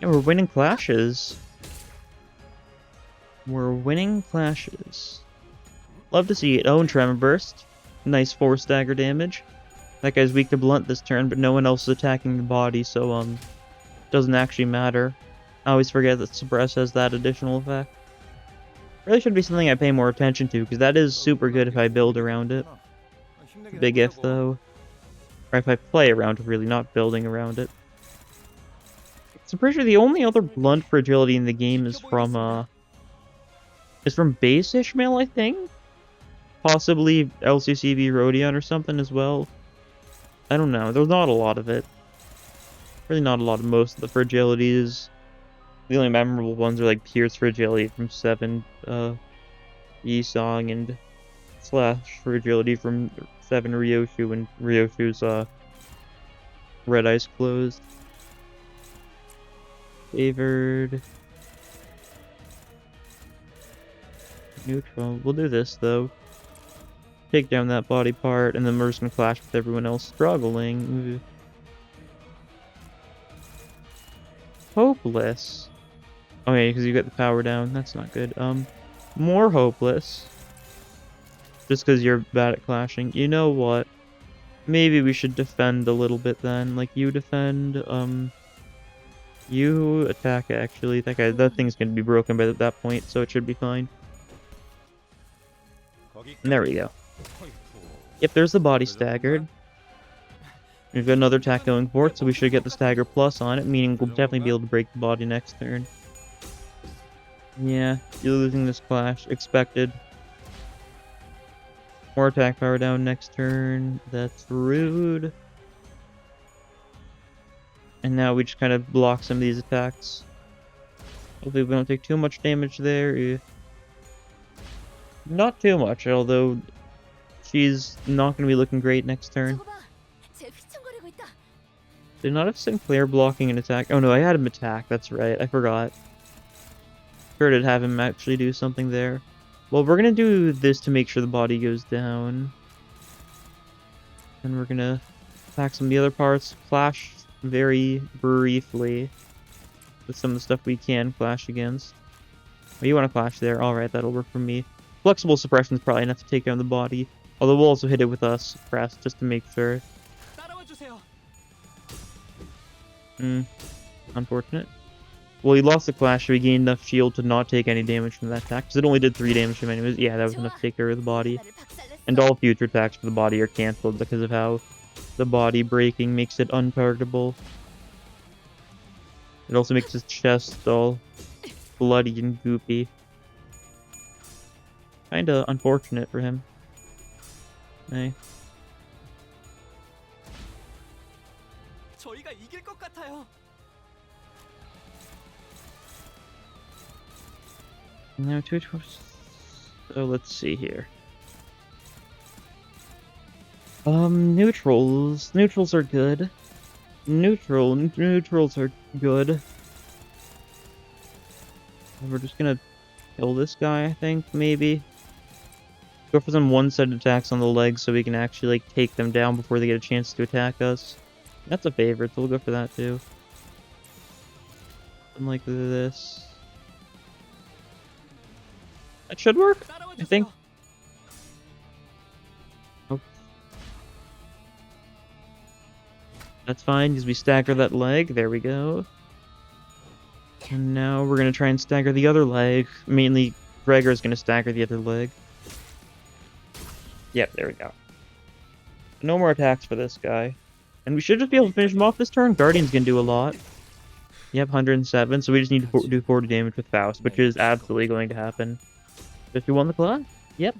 Yeah, we're winning clashes. We're winning clashes. Love to see it. Oh, and Tremor Burst. Nice 4 stagger damage. That guy's weak to blunt this turn, but no one else is attacking the body, so, doesn't actually matter. I always forget that Suppress has that additional effect. Really should be something I pay more attention to, because that is super good if I build around it. Big if, though. Or if I play around it, really, not building around it. So I'm pretty sure the only other blunt fragility in the game is from Base Ishmael, I think? Possibly LCCB Rodion or something as well. I don't know, there's not a lot of it. Really not a lot of most of the fragilities. The only memorable ones are like Pierce Fragility from 7, Yi-Song, and Slash Fragility from 7 Ryoshu, and Ryoshu's, Red Eyes Closed. Favored. Neutral. We'll do this, though. Take down that body part, and then we're just gonna clash with everyone else struggling. Hopeless. Oh yeah, because you get the power down. That's not good. More hopeless. just because you're bad at clashing. You know what? Maybe we should defend a little bit then. Like, you defend, you attack, actually. That thing's gonna be broken by that point, so it should be fine. And there we go. Yep, there's the body staggered. We've got another attack going for it, so we should get the stagger plus on it, meaning we'll definitely be able to break the body next turn. Yeah, you're losing this clash. Expected. More attack power down next turn. That's rude. And now we just kind of block some of these attacks. Hopefully we don't take too much damage there. Not too much, although she's not going to be looking great next turn. Did not have Sinclair blocking an attack. Oh no, I had him attack. That's right. I forgot. Sure did have him actually do something there. Well, we're going to do this to make sure the body goes down. And we're going to attack some of the other parts. Clash very briefly with some of the stuff we can clash against. Oh, you want to clash there? Alright, that'll work for me. Flexible suppression is probably enough to take down the body. Although we'll also hit it with us suppress just to make sure. Unfortunate. Well, he lost the clash, so he gained enough shield to not take any damage from that attack. Because it only did 3 damage to him anyways. Yeah, that was enough to take care of the body. And all future attacks for the body are cancelled because of how the body breaking makes it untargetable. It also makes his chest all bloody and goopy. Kinda unfortunate for him. Hey. Now so let's see here. Neutrals. Neutrals are good. Neutrals are good. We're just gonna kill this guy, I think, maybe. Go for some one-sided attacks on the legs so we can actually, like, take them down before they get a chance to attack us. That's a favorite, so we'll go for that, too. Something like this. That should work, I think. Oh. That's fine, because we stagger that leg. There we go. And now we're going to try and stagger the other leg. Mainly, Gregor's going to stagger the other leg. Yep, there we go. No more attacks for this guy. And we should just be able to finish him off this turn. Guardian's going to do a lot. Yep, 107. So we just need to do 40 damage with Faust, which is absolutely going to happen. 51 the claw? Yep.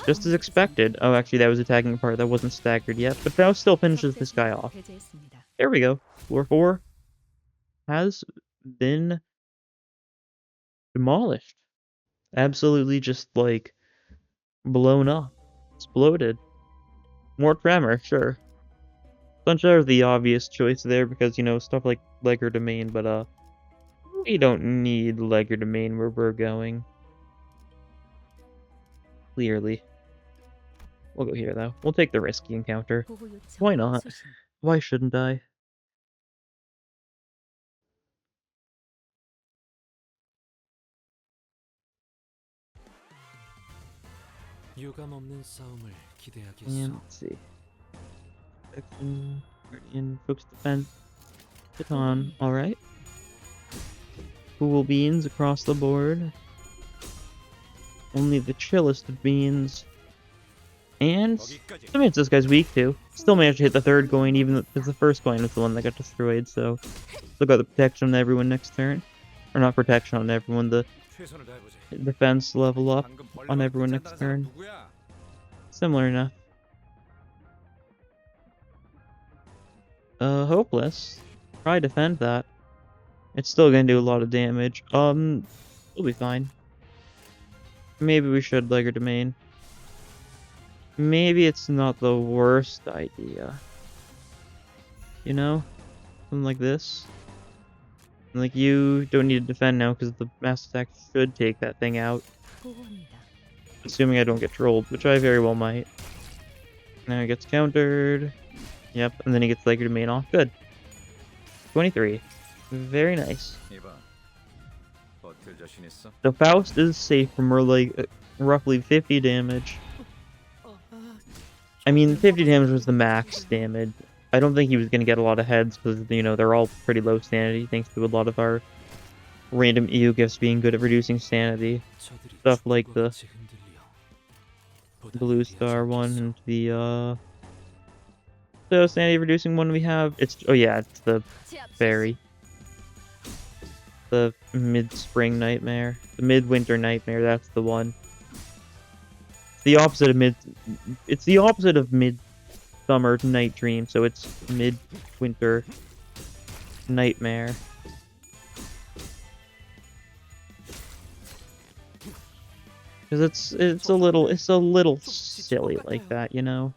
Just as expected. Oh, actually, that was attacking a part that wasn't staggered yet. But Faust still finishes this guy off. There we go. Floor 4 has been demolished. Absolutely just, like, blown up. Exploded. More tremor, sure. Sunshine is the obvious choice there because, you know, stuff like Legger Domain, but, we don't need Legger Domain where we're going. Clearly. We'll go here, though. We'll take the risky encounter. Why not? Why shouldn't I? And let's see. Protection, Guardian, Focus Defense, Baton, alright. Cool beans across the board. Only the chillest of beans. And I mean, this guy's weak too. Still managed to hit the third coin, even because the first coin was the one that got destroyed, so still got the protection on everyone next turn. Or not protection on everyone, the defense level up on everyone next turn. Similar enough. Hopeless. Try defend that. It's still gonna do a lot of damage. We'll be fine. Maybe we should Legger Domain. Maybe it's not the worst idea. You know? Something like this. Like, you don't need to defend now because the mass attack should take that thing out. Assuming I don't get trolled, which I very well might. Now he gets countered. Yep, and then he gets Legger Domain off. Good. 23. Very nice. So Faust is safe from her, like, roughly 50 damage. I mean, 50 damage was the max damage. I don't think he was going to get a lot of heads because, you know, they're all pretty low sanity thanks to a lot of our random EU gifts being good at reducing sanity. Stuff like the blue star one and the sanity reducing one we have. It's it's the fairy. The mid-spring nightmare. The midwinter nightmare, that's the one. It's the opposite of midsummer night dream, so it's midwinter nightmare. Because it's a little silly like that, you know?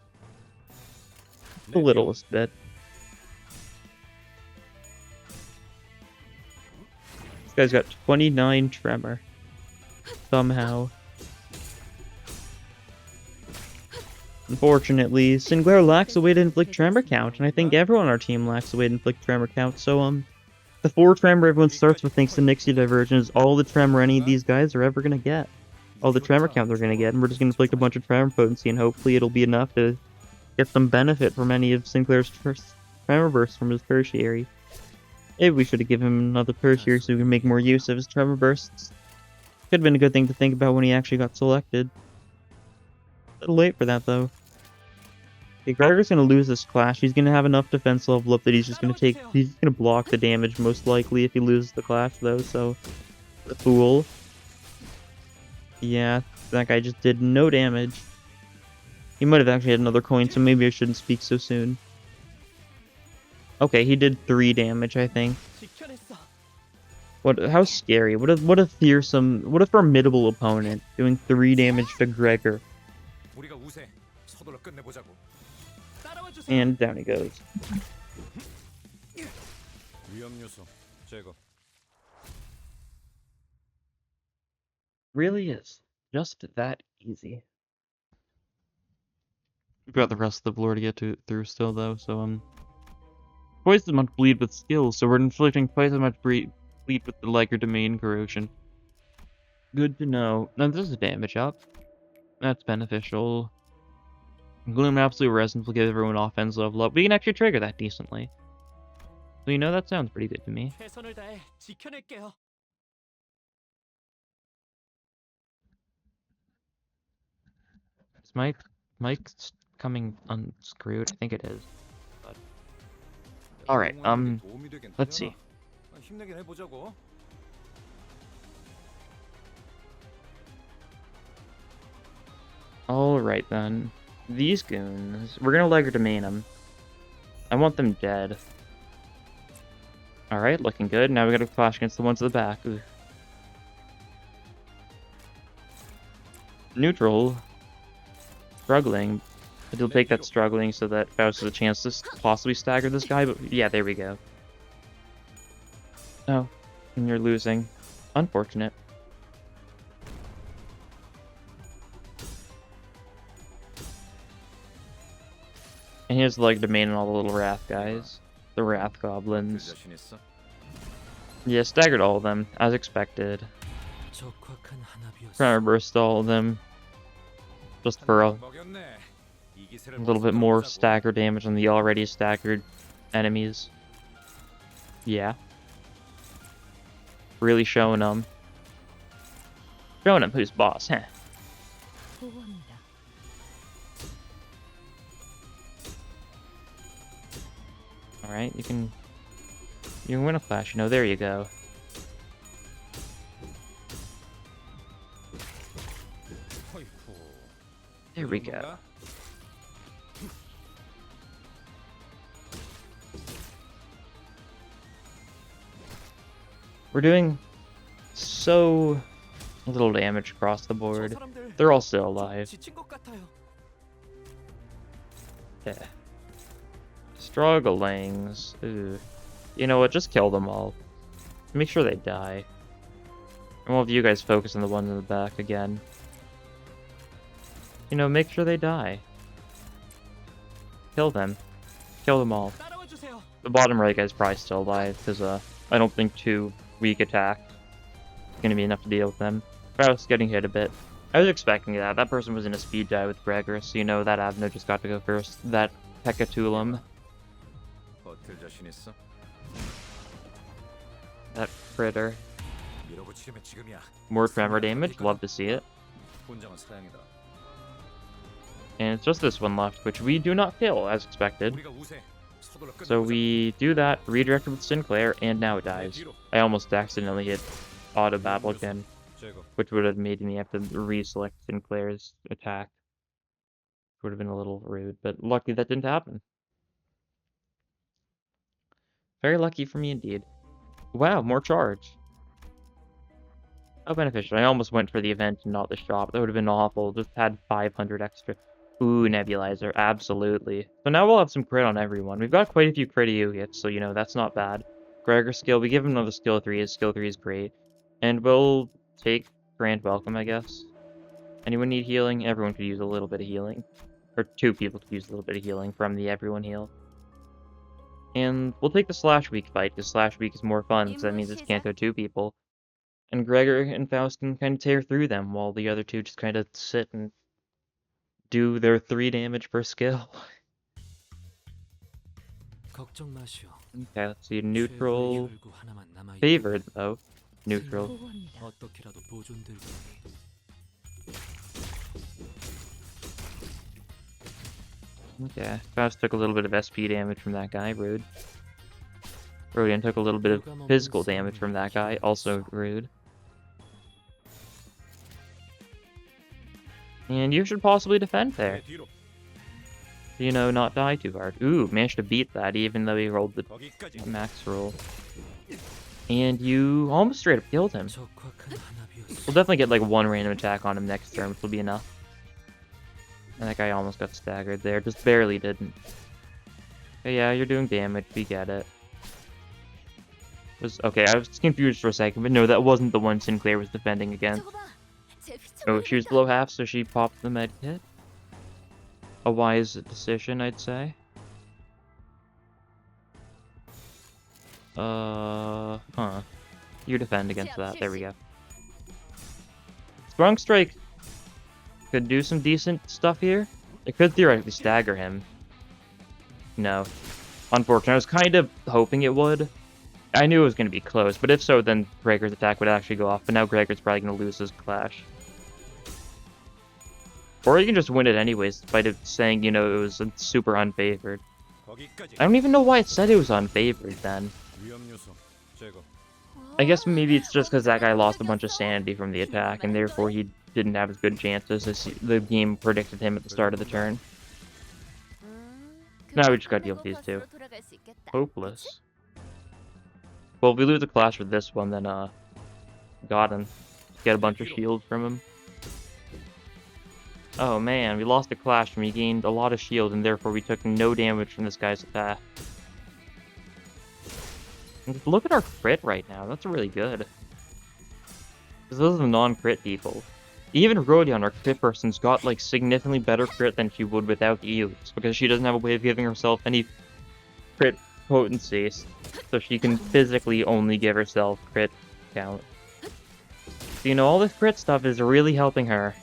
The littlest bit. This guy's got 29 tremor. Somehow. Unfortunately, Sinclair lacks a way to inflict tremor count, and I think everyone on our team lacks a way to inflict tremor count, so, the 4 tremor everyone starts with thanks to Nixie Diversion is all the tremor any of these guys are ever gonna get. All the tremor count they're gonna get, and we're just gonna inflict a bunch of tremor potency, and hopefully it'll be enough to get some benefit from any of Sinclair's first tremor bursts from his tertiary. Maybe we should have given him another tertiary so we can make more use of his tremor bursts. Could have been a good thing to think about when he actually got selected. A little late for that, though. Okay, Gregor's gonna lose this clash. He's gonna have enough defense level up that he's just gonna block the damage most likely if he loses the clash, though, so... The fool. Yeah, that guy just did no damage. He might have actually had another coin, so maybe I shouldn't speak so soon. Okay, he did 3 damage, I think. How scary. What a fearsome, what a formidable opponent doing 3 damage to Gregor. And down he goes. Really is. Just that easy. We've got the rest of the floor to get through still, though, so, twice as much bleed with skills, so we're inflicting twice as much bleed with the legerdemain corrosion. Good to know. Now, this is damage up. That's beneficial. Gloom Absolute Resonance will give everyone offense level up. We can actually trigger that decently. So, you know, that sounds pretty good to me. Is Mike's coming unscrewed? I think it is. But... Alright, let's see. Alright then. These goons, we're gonna legerdemain them. I want them dead. Alright, looking good. Now we gotta clash against the ones at the back. Ugh. Neutral. Struggling. But he'll take that struggling so that Faust has a chance to possibly stagger this guy, but yeah, there we go. Oh, and you're losing. Unfortunate. And here's the legerdemain and all the little wrath guys. The wrath goblins. Yeah, staggered all of them, as expected. Trying to burst all of them. Just for a little bit more stagger damage on the already staggered enemies. Yeah. Really showing them. Showing them who's boss, huh? Alright, you can win a clash, you know, there you go. There we go. We're doing so little damage across the board. They're all still alive. Yeah. Strugglings. Ooh. You know what? Just kill them all. Make sure they die. And we'll have you guys focus on the ones in the back again. You know, make sure they die. Kill them. Kill them all. The bottom right guy's probably still alive, because I don't think 2 weak attacks is going to be enough to deal with them. Faust getting hit a bit. I was expecting that. That person was in a speed die with Gregor, so you know that Avno just got to go first. That Hecatulum. 버틸 자신 있어? That critter. 밀어붙이려면 지금이야. More tremor damage, love to see it. 본장은 사양이다. And it's just this one left, which we do not kill, as expected. 우리가 우세. 서둘러 끝내보자. So we do that, redirect it with Sinclair, and now it dies. I almost accidentally hit auto battle again, 제거. which would have made me have to reselect Sinclair's attack. Would have been a little rude, but lucky that didn't happen. Very lucky for me indeed. Wow, more charge. How beneficial. I almost went for the event and not the shop. That would have been awful. Just had 500 extra. Ooh, nebulizer. Absolutely. So now we'll have some crit on everyone. We've got quite a few crit EU hits, so you know, that's not bad. Gregor skill. We give him another skill 3. His skill 3 is great. And we'll take Grand Welcome, I guess. Anyone need healing? Everyone could use a little bit of healing. Or 2 people could use a little bit of healing from the everyone heal. And we'll take the Slash Week fight, because Slash Week is more fun, because that means it's Kanto 2 people. And Gregor and Faust can kind of tear through them, while the other 2 just kind of sit and do their 3 damage per skill. 걱정 마시오. Okay, let's see. Neutral. 최고의 열구 하나만 남아있다. Favored, though. Neutral. 보호합니다. 어떻게라도 보존들고. Okay, Faust took a little bit of SP damage from that guy, rude. Rodian took a little bit of physical damage from that guy, also rude. And you should possibly defend there. 뒤로. You know, not die too hard. Ooh, managed to beat that even though he rolled the 거기까지. max roll. And you almost straight up killed him. 적확한 하나비였어. We'll definitely get like 1 random attack on him next turn, which will be enough. And that guy almost got staggered there, just barely didn't. But yeah, you're doing damage, we get it. Okay, I was confused for a second, but no, that wasn't the one Sinclair was defending against. 저거 봐. 제 Oh, she was 휘청거리니까. below half, so she popped the med kit. A wise decision, I'd say. Huh. You defend against that, there we go. Strong Strike could do some decent stuff here. It could theoretically stagger him. No. Unfortunately, I was kind of hoping it would. I knew it was going to be close, but if so, then Gregor's attack would actually go off, but now Gregor's probably going to lose his clash. Or you can just win it anyways, by saying, you know, it was super unfavored. 거기까지. I don't even know why it said it was unfavored then. 위험 요소. 제거. I guess maybe it's just because that guy lost a bunch of sanity from the attack, and therefore he didn't have as good chances as the game predicted him at the start of the turn. Now we just gotta deal with these 2. 돌아갈 수 있겠다. Hopeless. Well, if we lose the clash with this one, then, got him. Get a bunch of shields from him. Oh man, we lost the clash and we gained a lot of shield, and therefore we took no damage from this guy's attack. And look at our crit right now, that's really good. Because those are the non-crit people. Even Rodion, our crit person's got like significantly better crit than she would without Eos, because she doesn't have a way of giving herself any crit potency, so she can physically only give herself crit count. So, you know, all this crit stuff is really helping her,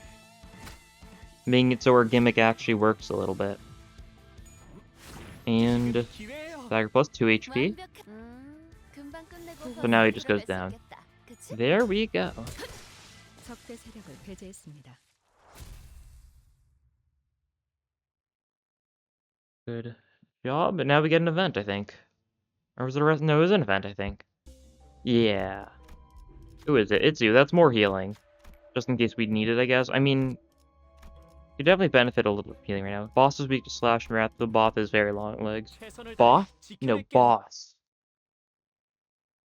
making it so her gimmick actually works a little bit. And 기회예요. dagger plus 2 HP. 금방 끝내고 So now he just goes 돌아갈 수 down. 있겠다. 그치? There we go. 적대 세력을 배제했습니다. Good job. And now we get an event, I think. Or was it a rest? No, it was an event, I think. Yeah. Who is it? It's you. That's more healing. Just in case we need it, I guess. I mean, you definitely benefit a little with healing right now. Boss is weak to slash and wrath. The boss has very long legs. 최선을 Boss? 다해 No, 지켜낼게요. boss.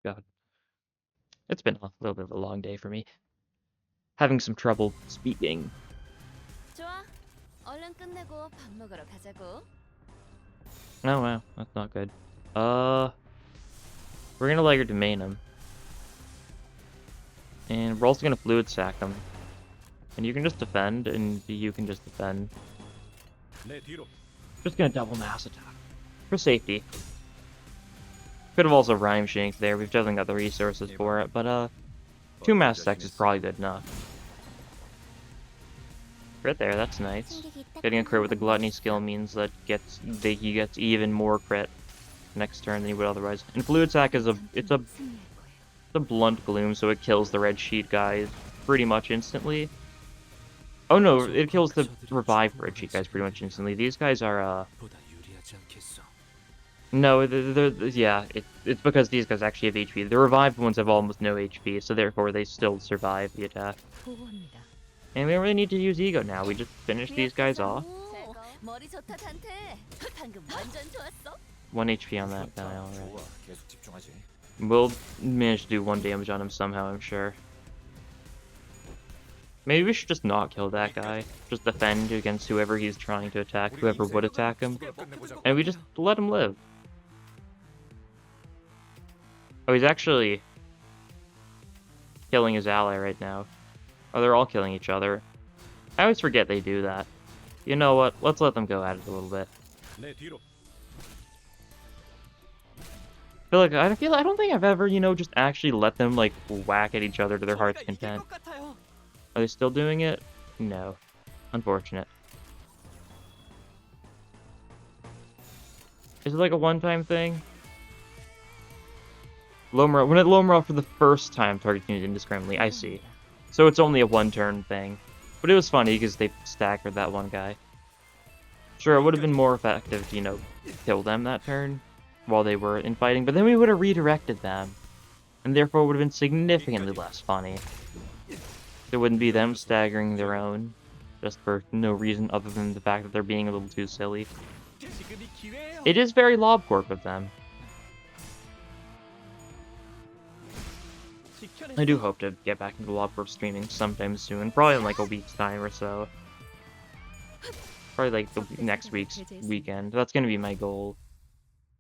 God. It's been a little bit of a long day for me. Having some trouble speaking. 좋아. 얼른 끝내고 밥 먹으러 가자고. Oh wow, that's not good. We're gonna let her domain him. And we're also gonna fluid sack him. And you can just defend, and you can just defend. 내 뒤로. Just gonna double mass attack. For safety. Could have also rhyme shanked there, we've definitely got the resources for it, but 2 mass attacks is probably good enough. Right there, that's nice. 승객이 딱 Getting a crit with a 한 gluttony 방 skill means that he gets even more crit next turn than he would otherwise. And fluid attack is it's a blunt gloom, so it kills the red sheet guys pretty much instantly. Oh no, it kills the revived red sheet guys pretty much instantly. These guys are no, yeah, it's because these guys actually have HP. The revived ones have almost no HP, so therefore they still survive the attack. 보호합니다. And we don't really need to use ego now. We just finish these guys off. 오, 머리 좋다 단테. 방금 완전 좋았어. 1 HP on that guy, alright. 좋아. 계속 집중하지. We'll manage to do 1 damage on him somehow, I'm sure. Maybe we should just not kill that guy. Just defend against whoever he's trying to attack, whoever would attack him. And we just let him live. Oh, he's actually killing his ally right now. Oh, they're all killing each other. I always forget they do that. You know what? Let's let them go at it a little bit. 내 뒤로. I don't think I've ever, just actually let them like whack at each other to their heart's content. Are they still doing it? No. Unfortunate. Is it like a one-time thing? When it Lomra for the first time targeting it indiscriminately, I see. So it's only a one-turn thing. But it was funny because they staggered that one guy. Sure, it would have been more effective to, kill them that turn while they were in fighting, but then we would have redirected them. And therefore it would have been significantly less funny. There wouldn't be them staggering their own, just for no reason other than the fact that they're being a little too silly. It is very Lob Corp of them. I do hope to get back into Lob Corp streaming sometime soon, probably in like a week's time or so. Probably like the next week's weekend. That's gonna be my goal.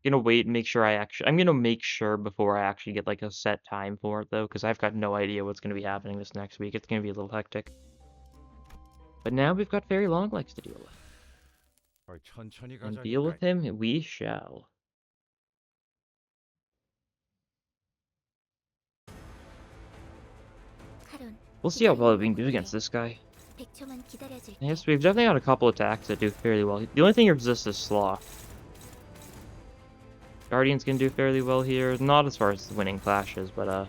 I'm gonna wait and make sure I'm gonna make sure before I actually get like a set time for it though, because I've got no idea what's gonna be happening this next week. It's gonna be a little hectic. But now we've got Fairy Longlegs to deal with. 천천히 And 가자니까. deal with him we shall. 카론, We'll see how well we can do against this guy. 100초만 기다려줄게. Yes, we've definitely got a couple attacks that do fairly well. The only thing he resists is Sloth. Guardians can do fairly well here. Not as far as winning clashes, but as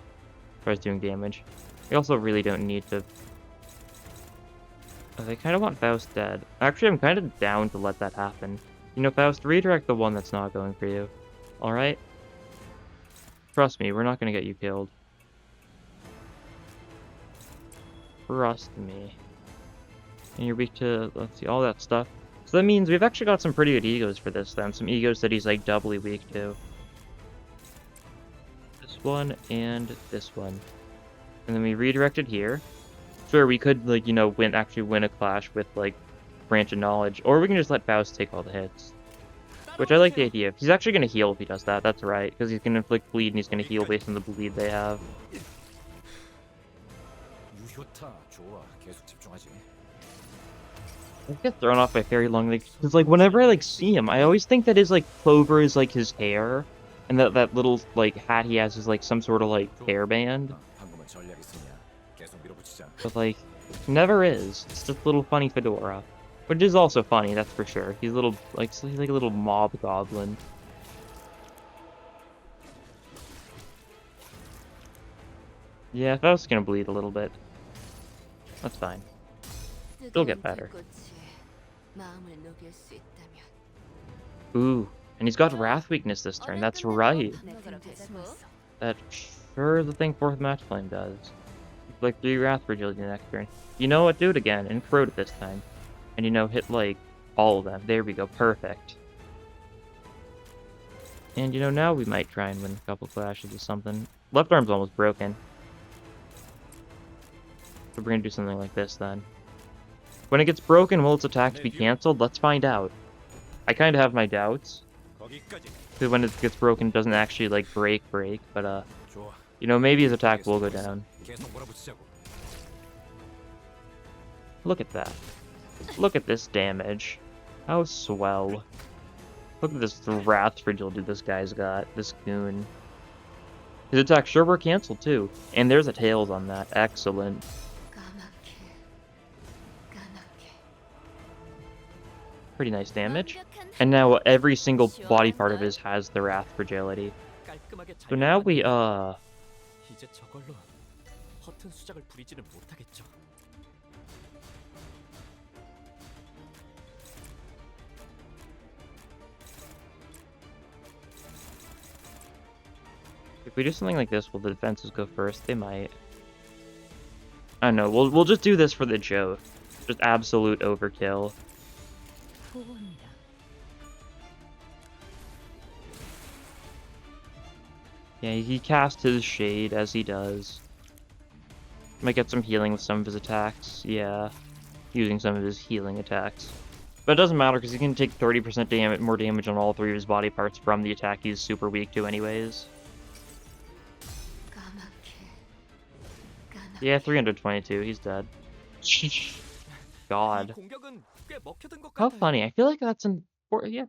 far as doing damage. We also really don't need to... Oh, they kind of want Faust dead. Actually, I'm kind of down to let that happen. Faust, redirect the one that's not going for you. Alright? Trust me, we're not going to get you killed. Trust me. And you're weak to, let's see, all that stuff. So that means we've actually got some pretty good egos for this then. Some egos that he's like doubly weak to. This one and this one. And then we redirected here. Sure, we could like, actually win a clash with like Branch of Knowledge. Or we can just let Faust take all the hits. Which I like the idea of. He's actually going to heal if he does that, that's right. Because he's going to inflict bleed and he's going to heal based on the bleed they have. 유효타. 좋아. 계속 집중하지. I get thrown off by Fairy Longlegs because like whenever I like see him, I always think that his like clover is like his hair, and that little like hat he has is like some sort of like hairband. 방금은 전략이 있으냐. 계속 밀어붙이자. But like, never is. It's just a little funny fedora, which is also funny, that's for sure. He's a little he's like a little mob goblin. Yeah, Faust's gonna bleed a little bit. That's fine. It'll get better. 마음을 녹일 수 있다면. Ooh, and he's got Wrath weakness this turn. That's right. That sure the thing 4th Match Flame does. Like 3 Wrath Fragility next turn. You know what? Do it again and corrode it this time. And hit like all of them. There we go. Perfect. And now we might try and win a couple clashes or something. Left arm's almost broken. So we're gonna do something like this then. When it gets broken, will its attacks be cancelled? Let's find out. I kind of have my doubts. 거기까지. Because when it gets broken, it doesn't actually like break, but 좋아. maybe his attack will go down. 계속 몰아붙이자고. Look at that. Look at this damage. How swell. Look at this Wrath Fragility this guy's got. This goon. His attacks sure were cancelled too. And there's a Tails on that. Excellent. pretty nice damage. And now every single body part of his has the Wrath Fragility. 깔끔하게 So now we, 이제 저걸로 허튼 수작을 부리지는 못하겠죠. if we do something like this, will the defenses go first? They might. I don't know, we'll just do this for the joke. Just absolute overkill. 보고입니다. Yeah, he cast his shade as he does. Might get some healing with some of his attacks. Yeah, using some of his healing attacks. But it doesn't matter because he can take 30% more damage on all 3 of his body parts from the attack he's super weak to anyways. Yeah, 322, he's dead. God. 공격은 꽤 먹혀든 것 How 같아요. funny, I feel like that's yeah.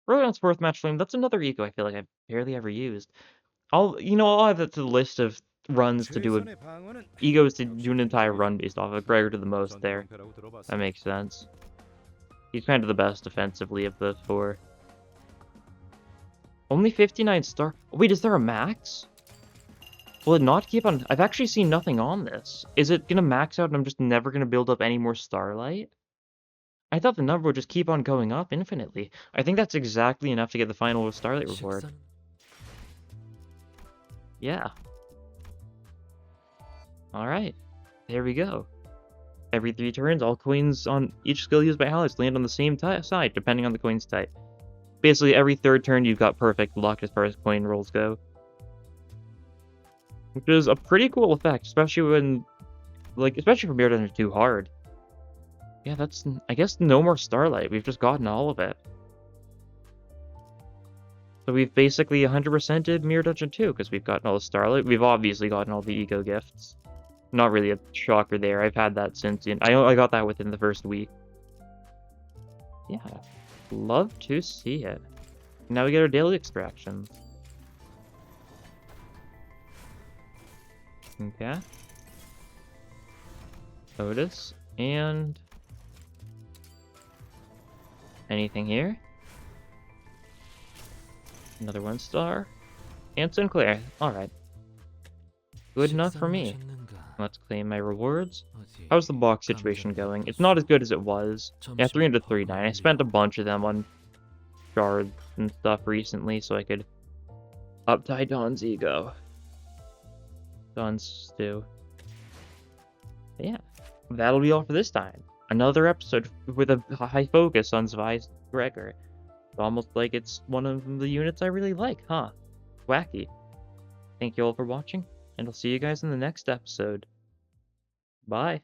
Early on fourth match flame, that's another eco I feel like I've barely ever used. I'll add that to the list of runs to do egos to do an entire run based off of Gregor to the most there. That makes sense. He's kind of the best defensively of the 4. Only 59 star. Wait, is there a max? Will it not keep on? I've actually seen nothing on this. Is it gonna max out and I'm just never gonna build up any more starlight? I thought the number would just keep on going up infinitely. I think that's exactly enough to get the final starlight reward. 식사는 Yeah. Alright. There we go. Every 3 turns, all coins on each skill used by allies land on the same side, depending on the coin's type. Basically, every 3rd turn, you've got perfect luck as far as coin rolls go. Which is a pretty cool effect, especially when, especially for Mirror Dungeon 2 hard. Yeah, that's, I guess, no more Starlight. We've just gotten all of it. So we've basically 100%ed Mirror Dungeon 2, because we've gotten all the Starlight. We've obviously gotten all the Ego gifts. Not really a shocker there. I've had that since, I got that within the first week. Yeah, love to see it. Now we get our daily extractions. Okay. Otis, and anything here? Another 1 star. And Sinclair. Alright. Good enough for me. Let's claim my rewards. How's the box situation going? It's not as good as it was. Yeah, 339. I spent a bunch of them on shards and stuff recently so I could up-tie Don's ego. Don's stew. But yeah, that'll be all for this time. Another episode with a high focus on Zwei's Gregor. It's almost like it's one of the units I really like, huh? Wacky. Thank you all for watching, and I'll see you guys in the next episode. Bye.